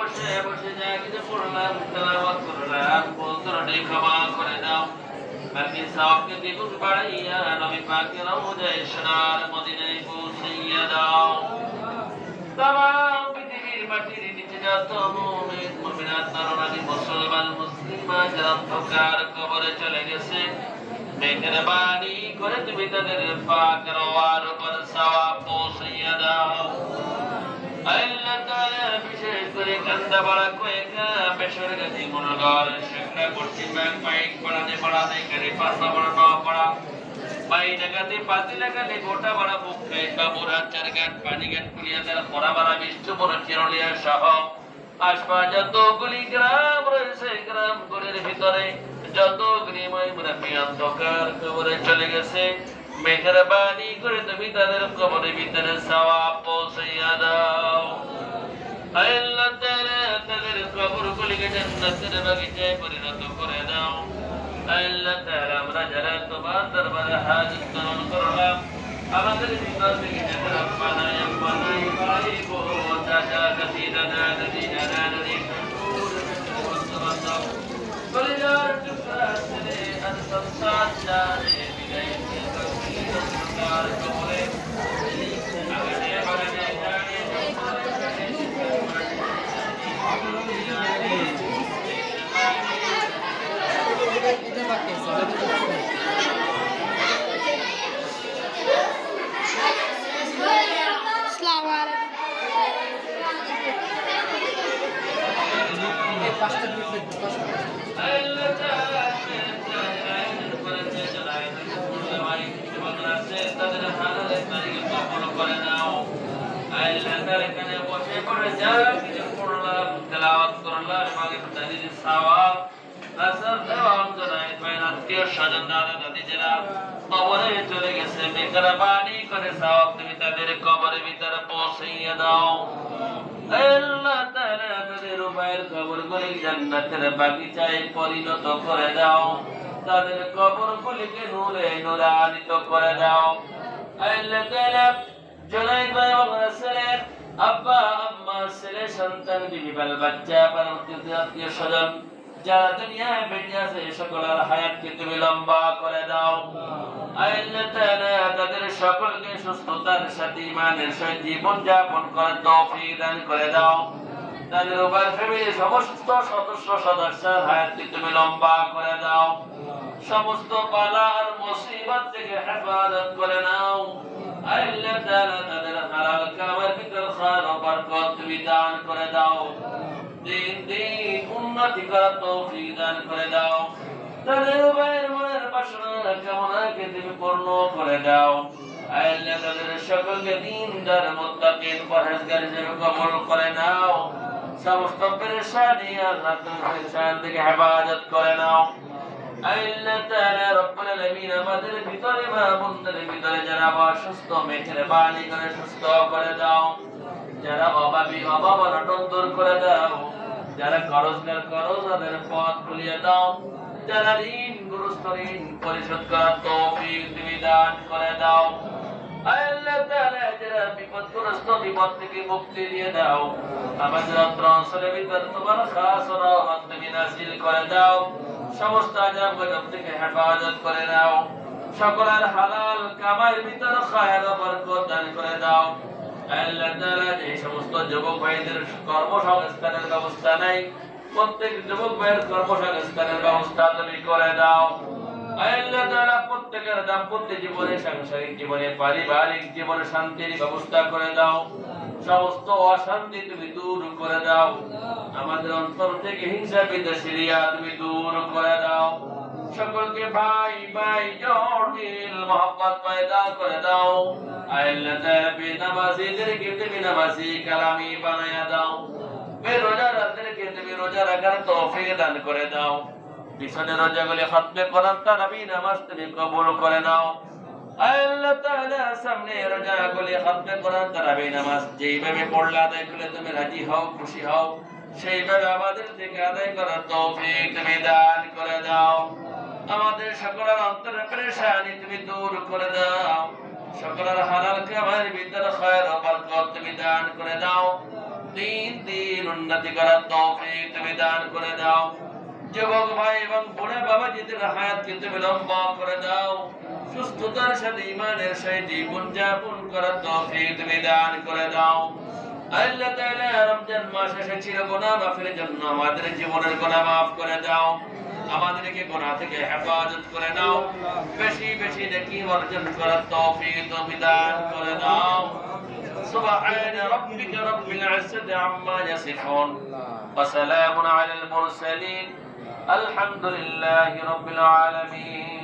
বসে বসে যা কিছু পড়লাম তেলাওয়াত করলাম বলতে ক্ষমা করে দাও বাকি সবকে দ্বিগুণ বাড়াইয়া নবী পাকের রওজায়ে সোনার মদিনায় পৌঁছাইয়া দাও। তামাম পৃথিবীর মাটির নিচে যত মুমিন মুমিনাত নরনারী মুসলমান মুসলিমা যারা অন্ধকার কবরে চলে গেছে মেহেরবানি করে তুমি তাদের পাক রওয়ার উপর সওয়াব পৌঁছাইয়া দাও। আল্লাহ তাআলা বিশেষ করে কান্দাপাড়া কোয়েকা বেসরকারি মনোগর শেখরা পশ্চিমবঙ্গ বাইক পড়াতে করে পাঁচা পড়া ন পড়া বাই লাগাতে পাতি লাগালে গোটা বড়া মুখে বাবুরা চারঘাট পানিঘাট কুলিয়াদার পরাবাড়া বিষ্ণুপুর চিরলিয়া সহ আশপাশ যতগুলি গ্রাম রয়েছে গ্রামগুলির ভিতরে যত গৃহময় মুরাব্বি অন্ধকার কবরে চলে গেছে মেহেরবানি করে তুমি তাদের কবরের ভিতরে সওয়াব পৌঁছাইয়া দাও। আল্লাহ তাআলা তাদের কবরগুলিকে জান্নাতের বাগিচায় পরিণত করে দাও। আল্লাহ তাআলা আমরা যারা তোমার দরবারে হাজির করলাম আমাদের ভিতর থেকে যাদের আম্মা নাই ভাই বোন চাচা চাচি দাদা দাদি নানা নানি কলিজার টুকরা ছেলে আর সন্তান জানে বিদায় নিয়ে অন্ধকার কবরে আগানে বাগানে জানে চলে গেছে মেহেরবানি করে সওয়াব তুমি তাদের কবরের ভিতরে পৌঁছাইয়া দাও। আল্লাহ তাআলা তাদের উপায়ের কবরগুলি জান্নাতের বাগিচায় পরিণত করে দাও। তাদের কবরগুলিকে নূরে নূরান্বিত করে দাও। আল্লাহ তাআলা জুনাইদ ভাই এবং রাসূলের আব্বা আম্মা ছেলে সন্তান বিবি বাল বাচ্চা আত্মীয় স্বজন যারা দুনিয়ায় বেঁচে আছে সকলের হায়াতকে তুমি লম্বা করে দাও। আল্লাহ তাআলা তাদের সকলকে সুস্থতার সাথে ঈমানের সহিত জীবন যাপন করার তৌফিক দান করে দাও। তাদের উভয় ফ্যামিলির সমস্ত সদস্যের হায়াতকে তুমি লম্বা করে দাও। সমস্ত বালা আর মুসিবত থেকে হেফাজত করে নাও। আল্লাহ তাআলা তাদের হালাল কামার ভিতর খায়র ও বরকত তুমি দান করে দাও। দিন দিন উন্নতি করার তৌফিক দান করে দাও। তাদের উভয়ের মনের বাসনা কামনাকে তুমি পূর্ণ করে দাও। আল্লাহ তাদের সকলকে দিনদার মুত্তাকিন পরহেজগার হিসেবে কবুল করে নাও। সমস্ত পেরেশানি আল্লাহ তুমি পেরেশান থেকে হেফাজত করে নাও। আল্লাহ তাআলা রব্বুল আলামিন আমাদের ভিতরে মা বোনদের ভিতরে যারা অসুস্থ মেহেরবানি করে সুস্থ করে দাও। যারা অভাবী অভাব অনটন দূর করে দাও। যারা করজগার তাদের পথ খুলিয়ে দাও। যারা ঋণগ্রস্ত ঋণ পরিশোধ করার তৌফিক তুমি দান করে দাও। আল্লাহ তাআলা যারা বিপদগ্রস্ত বিপদ থেকে মুক্তি দিয়ে দাও। আমাদের অন্তরের ভিতর তোমার খাস রহমত তুমি নাযিল করে দাও। সমস্ত আযাব গজব থেকে হেফাজত করে নাও। সকলের হালাল কামাইয়ের ভিতর খায়র ও বরকত দান করে দাও। আল্লাহ তাআলা যে সমস্ত যুবক ভাইদের কর্মসংস্থানের ব্যবস্থা নাই প্রত্যেক যুবক ভাইয়ের কর্মসংস্থানের ব্যবস্থা তুমি করে দাও। আল্লাহ তাআলা প্রত্যেকের দাম্পত্য জীবনে সাংসারিক জীবনে পারিবারিক জীবনে শান্তির ব্যবস্থা করে দাও। সমস্ত অশান্তি তুমি দূর করে দাও। আমাদের অন্তর থেকে হিংসা বিদ্বেষিয়া তুমি দূর করে দাও। সকলকে ভাই ভাই জোড় দিল মোহাম্মত পয়দা করে দাও। আল্লাহ তাআলা বেনামাজীদেরকে তুমি নামাজি কালামি বানায়া দাও। বেরোজাদারদেরকে তুমি রোজা রাখার তৌফিক দান করে দাও। পিছনে রোজাগুলি খতমে কোরআন তারাবি নামাজ তুমি কবুল করে নাও। আল্লাহ তাআলা সামনে রোজাগুলি খতমে কোরআন তারাবি নামাজ যেইভাবে পড়লে আদায় করলে তুমি রাজি হও খুশি হও সেইভাবে আমাদের থেকে আদায় করার তৌফিক তুমি দান করে দাও। আমাদের সকলের অন্তরের পেরেশানি তুমি দূর করে দাও। সকলের হালাল কামাইয়ের ভিতরে খায়র ও বরকত তুমি দান করে দাও। দিন উন্নতি করার তৌফিক তুমি দান করে দাও। যুবক ভাই এবং বুড়া বাবাজিদের হায়াতকে তুমি লম্বা করে দাও। সুস্থতার সাথে ঈমানের সাথে জীবন যাপন করার তৌফিক তুমি দান করে দাও। আল্লাহ তাআলা রমজান মাস এসেছিল গুনাহ মাফের জন্য আমাদের জীবনের গুনাহ মাফ করে দাও। আমাদেরকে গুনাহ থেকে হেফাজত করে নাও। বেশি বেশি নেকি অর্জন করার তৌফিক তুমি দান করে দাও। سبحان ربك رب العزة عما يصفون وسلام على المرسلين الحمد لله رب العالمين